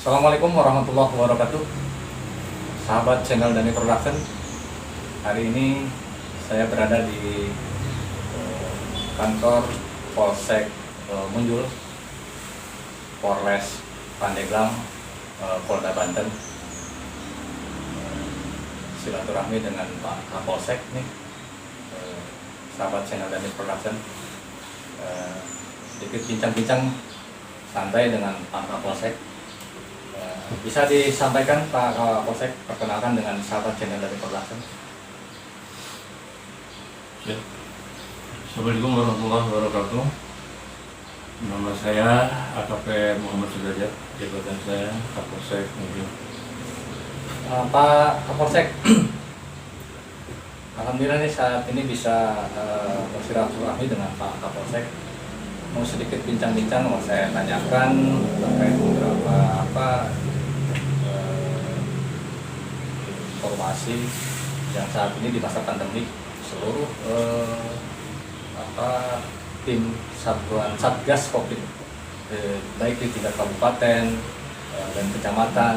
Assalamualaikum warahmatullahi wabarakatuh. Sahabat channel Dhani Production. Hari ini saya berada di kantor Polsek Munjul, Polres Pandeglang, Polda Banten. Silaturahmi dengan Pak Kapolsek nih, sahabat channel Dhani Production. Sedikit bincang-bincang santai dengan Pak Kapolsek. Bisa disampaikan Pak Kapolsek, perkenalkan dengan sahabat channel Dhani Production. Ya. Assalamualaikum warahmatullahi wabarakatuh. Nama saya AKP Muhammad Sudrajat, jabatan saya Kapolsek Munjul. Pak Kapolsek, alhamdulillah nih saat ini bisa bersilaturahmi dengan Pak Kapolsek. Mau sedikit bincang-bincang, mau saya tanyakan terkait beberapa informasi yang saat ini di masa pandemi seluruh tim satuan Satgas Covid baik di tingkat kabupaten dan kecamatan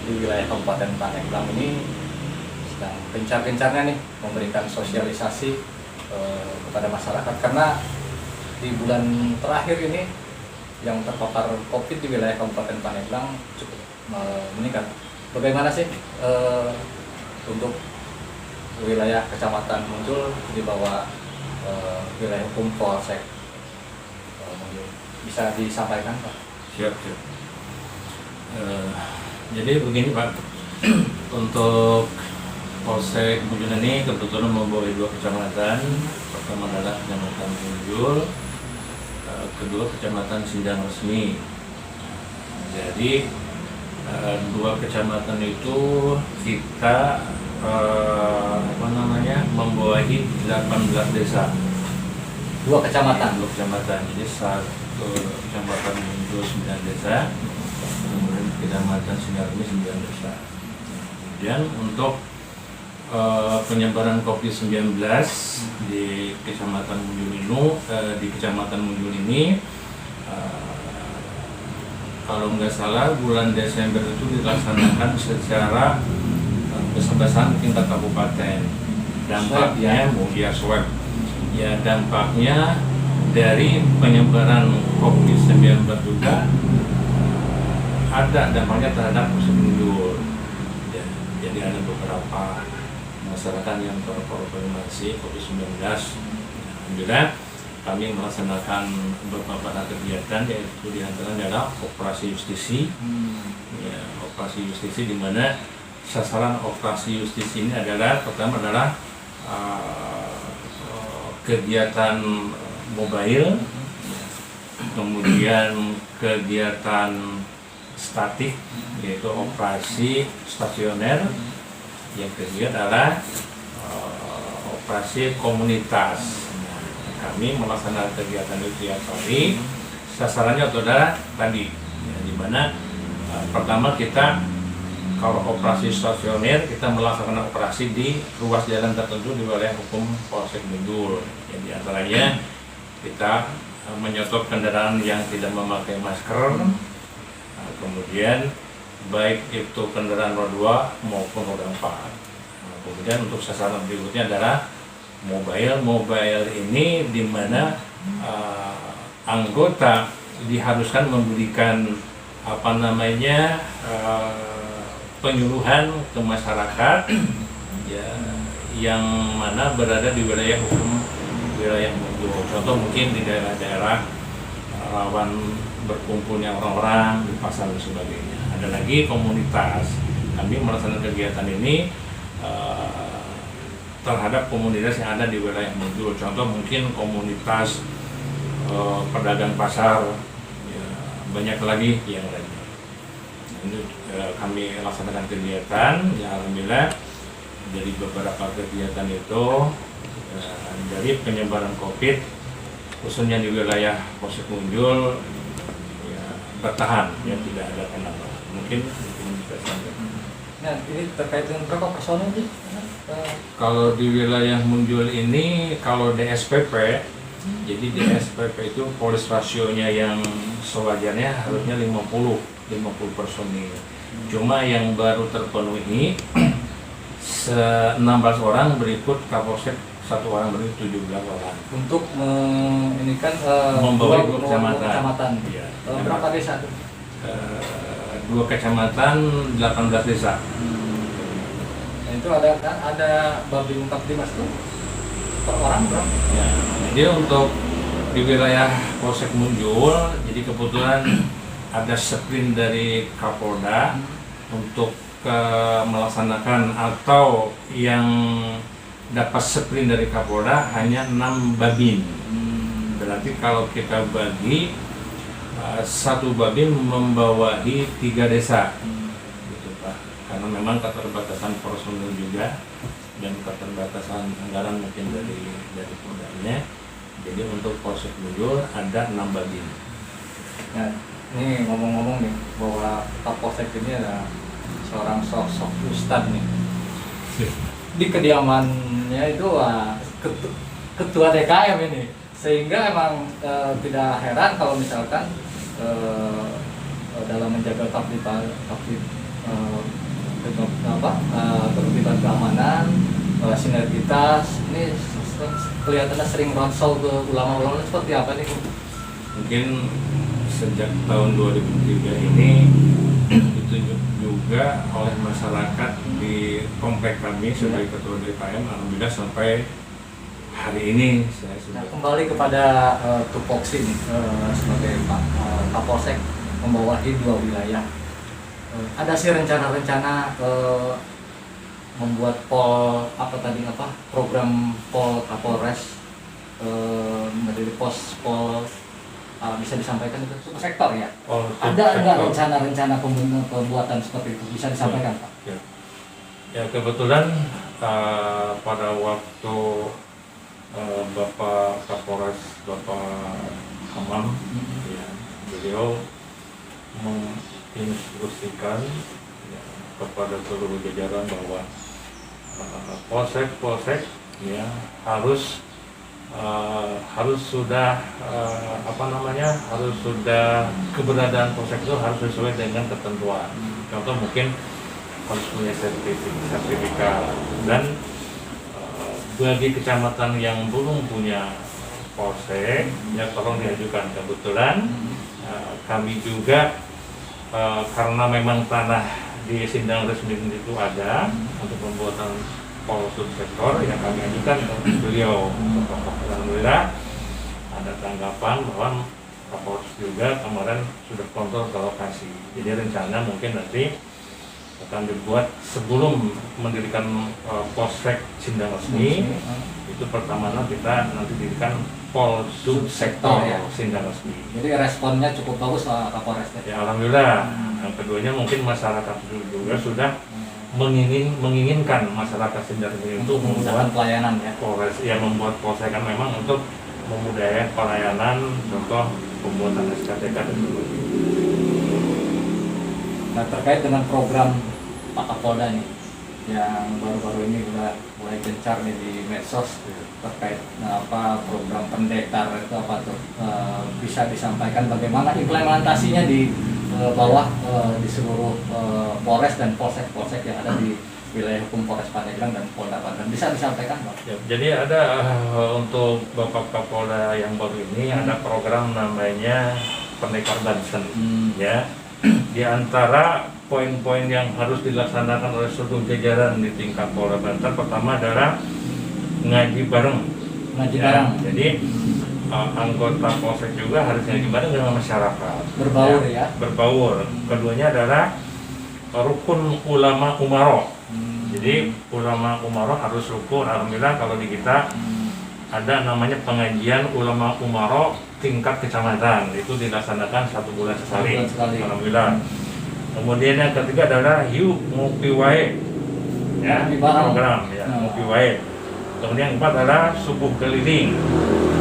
di wilayah Kabupaten Pandeglang ini sedang gencar-gencarnya nih memberikan sosialisasi kepada masyarakat, karena di bulan terakhir ini yang terpapar Covid di wilayah Kabupaten Pandeglang cukup meningkat. Bagaimana sih untuk wilayah Kecamatan Munjul di bawah wilayah hukum Polsek Munjul? Bisa disampaikan, Pak? Siap. Jadi begini Pak, untuk Polsek Munjul ini kebetulan membawahi 2 kecamatan. Pertama adalah Kecamatan Munjul, kedua Kecamatan Sindang Resmi. Jadi 2 kecamatan itu kita membawahi 18 desa. 2 kecamatan. 2 kecamatan. Jadi 1 kecamatan Munjul 9 desa, kemudian Kecamatan Sindang Resmi 9 desa. Kemudian untuk penyebaran COVID-19 di Kecamatan Munjul ini, kalau nggak salah bulan Desember itu dilaksanakan secara besar-besaran tingkat kabupaten. Dampaknya swab. Ya, dampaknya dari penyebaran COVID-19 juga ada dampaknya terhadap Polsek Munjul. Ya, jadi ada beberapa masyarakat yang terkonfirmasi COVID-19. Alhamdulillah kami melaksanakan beberapa kegiatan, yaitu diantaranya adalah operasi justisi. Ya, operasi justisi di mana sasaran operasi justisi ini adalah pertama adalah kegiatan mobile, kemudian kegiatan statik yaitu operasi stasioner, yang kedua adalah operasi komunitas. Kami melaksanakan kegiatan itu tiap hari. Sasarannya adalah tadi, ya, di mana pertama kita kalau operasi stasioner kita melaksanakan operasi di ruas jalan tertentu di wilayah hukum Polsek Munjul. Jadi antaranya kita menyetop kendaraan yang tidak memakai masker, kemudian baik itu kendaraan roda 2 maupun roda 4. Kemudian untuk sasaran berikutnya adalah mobile ini di mana anggota diharuskan memberikan penyuluhan ke masyarakat ya, yang mana berada di wilayah hukum wilayah Munjul. Contoh mungkin di daerah-daerah rawan berkumpulnya orang-orang di pasar dan sebagainya. Ada lagi komunitas. Kami melaksanakan kegiatan ini terhadap komunitas yang ada di wilayah Munjul. Contoh mungkin komunitas pedagang pasar, ya, banyak lagi yang lainnya. Ini kami laksanakan kegiatan, ya alhamdulillah dari beberapa kegiatan itu dari penyebaran COVID khususnya di wilayah Polsek Munjul ya, bertahan, ya tidak ada kenapa. Mungkin bisa sampaikan. Nah, ini terkait dengan berapa personil sih? Kalau di wilayah Munjul ini, kalau DSPP Jadi di SPP itu polis rasionya yang sewajarnya harusnya 50 personil. Cuma yang baru terpenuhi 16 orang, berikut Kapolsek 1 orang, berikut 17 orang. Untuk ini kan Membawa 2 kecamatan. Iya. Berapa desa tuh? 2 kecamatan, 18 desa. Nah, itu ada Babin Kaptimas tuh per orang berapa? Ya, jadi untuk di wilayah Polsek Munjul, jadi kebetulan ada sprint dari Kapolda untuk melaksanakan, atau yang dapat sprint dari Kapolda hanya 6 babin. Berarti kalau kita bagi 1 babin membawahi 3 desa, gitu Pak. Karena memang keterbatasan personil juga dan keterbatasan anggaran mungkin dari Poldanya. Jadi untuk Polsek Munjul ada 6 babin. Nah, ini ngomong-ngomong nih bahwa Kapolsek ini ada seorang sosok ustadz nih. Di kediamannya itu ketua DKM ini, sehingga emang tidak heran kalau misalkan dalam menjaga ketertiban keamanan, sinergitas ini kelihatannya sering ronsel ke ulama-ulama. Seperti apa nih? Mungkin sejak tahun 2003 ini itu juga oleh masyarakat di komplek kami sebagai ketua DKM, alhamdulillah sampai hari ini saya sudah. Nah, kembali kepada tupoksi nih, sebagai Pak Kapolsek membawahi 2 wilayah. Ada sih rencana-rencana membuat program Pol Kapolres, menjadi pol bisa disampaikan itu sektor ya? Ada rencana-rencana pembuatan seperti itu bisa disampaikan Pak? Ya kebetulan pada waktu Bapak Kapolres, Bapak Hamam, ya, beliau menginstruksikan ya, kepada seluruh jajaran bahwa polsek ya harus sudah harus sudah keberadaan polsek itu harus sesuai dengan ketentuan. Contoh mungkin harus punya sertifikat, dan bagi kecamatan yang belum punya polsek ya tolong diajukan. Kebetulan kami juga karena memang tanah di Sindang Resmi itu ada untuk pembuatan pol subsektor yang kami ajukan ke beliau. Alhamdulillah ada tanggapan bahwa Kapolres juga kemarin sudah kontrol ke lokasi. Jadi rencana mungkin nanti akan dibuat sebelum mendirikan polsek Sindang Resmi. Itu pertama kita nanti dirikan pol subsektor ya, Sindang Resmi. Jadi responnya cukup bagus Pak Kapolres ya. Alhamdulillah. Yang keduanya mungkin masyarakat juga sudah menginginkan masyarakat Sindang Resmi untuk membuat pelayanan ya. Polres, ya membuat polsek kan memang untuk memudahkan pelayanan, contoh pembuatan SKTK dan sebagainya. Nah, terkait dengan program Pak Kapolda nih yang baru-baru ini udah mulai gencar nih di medsos terkait program pendekar itu apa tuh, bisa disampaikan bagaimana implementasinya di bawah di seluruh Polres dan polsek-polsek yang ada di wilayah hukum Polres Pandeglang dan Polda Banten, bisa disampaikan Pak? Ya, jadi ada untuk Bapak Kapolda yang baru ini ada program namanya Pendekar Banten. Ya, di antara poin-poin yang harus dilaksanakan oleh seluruh jajaran di tingkat Polda Banten, pertama adalah ngaji bareng. Jadi anggota polsek juga harus ngaji bareng dengan masyarakat. Berbaur ya. Berbaur. Keduanya adalah rukun ulama umaro. Jadi ulama umaro harus rukun. Alhamdulillah kalau di kita ada namanya pengajian ulama umaro tingkat kecamatan, itu dilaksanakan 1 bulan sekali. Alhamdulillah. Kemudian yang ketiga adalah yuk ngopi wae, ya, program ya, ngopi wae. Kemudian yang 4 adalah subuh keliling.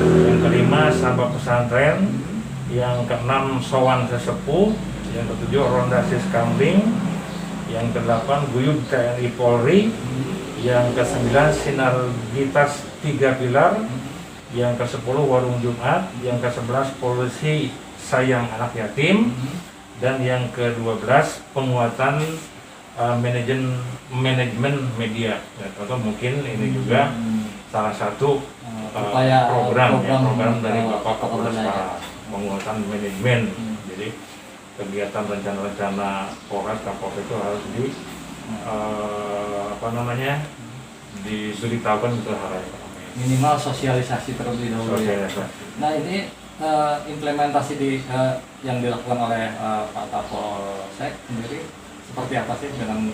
Yang kelima sahabat pesantren. Yang keenam sowan sesepuh. Yang ketujuh ronda siskambling. Yang kedelapan guyub TNI Polri. Yang ke-9 sinergitas 3 pilar. yang ke-10 Warung Jumat, yang ke-11 Polisi Sayang Anak Yatim, dan yang ke-12 penguatan manajemen media. Ya, atau mungkin ini juga salah satu upaya program dari Bapak Kapolres ya. Parah, penguatan manajemen. Jadi kegiatan rencana-rencana Polres Kapolres itu harus diberitahukan ke halayak. Minimal sosialisasi terlebih dahulu. Nah ini implementasi yang dilakukan oleh Pak Kapolsek sendiri seperti apa sih dengan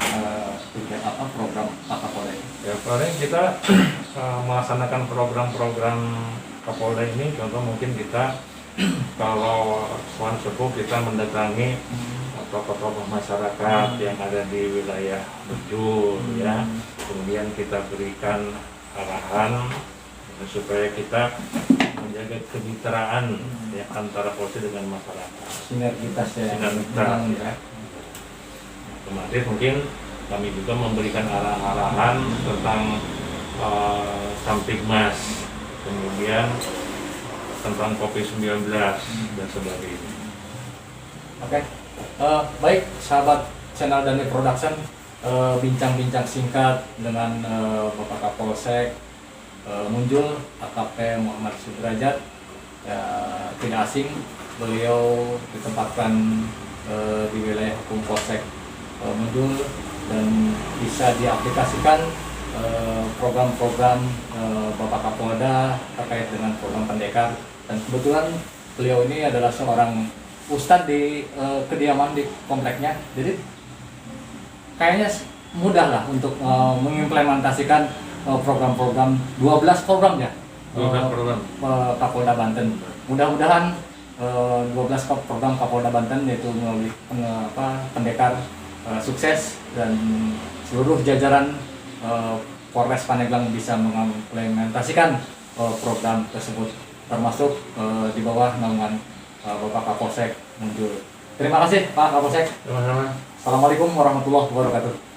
program Pak Kapolda? Ya paling kita melaksanakan program-program Kapolda ini, contoh mungkin kita kalau Soan Sepuh kita mendatangi tokoh-tokoh masyarakat yang ada di wilayah Bejul, ya, kemudian kita berikan arahan supaya kita menjaga kemitraan ya, antara polisi dengan masyarakat. Sinergitas ya. Ya. Kemarin mungkin kami juga memberikan arahan tentang Kamtibmas, kemudian tentang COVID-19 dan sebagainya. Oke, baik sahabat channel Dani Production, bincang-bincang singkat dengan Bapak Kapolsek Munjul AKP Muhammad Sudrajat, ya, tidak asing, beliau ditempatkan di wilayah hukum Polsek Munjul dan bisa diaplikasikan program-program Bapak Kapolda terkait dengan program pendekar, dan kebetulan beliau ini adalah seorang ustadz di kediaman di kompleknya, jadi kayaknya mudah lah untuk mengimplementasikan program-program 12 program ya 12 program Kapolda Banten. Mudah-mudahan 12 program Kapolda Banten yaitu melalui pendekar sukses, dan seluruh jajaran Polres Pandeglang bisa mengimplementasikan program tersebut, termasuk di bawah naungan Bapak Kapolsek Munjul. Terima kasih Pak Kapolsek. Sama-sama. Assalamualaikum warahmatullahi wabarakatuh.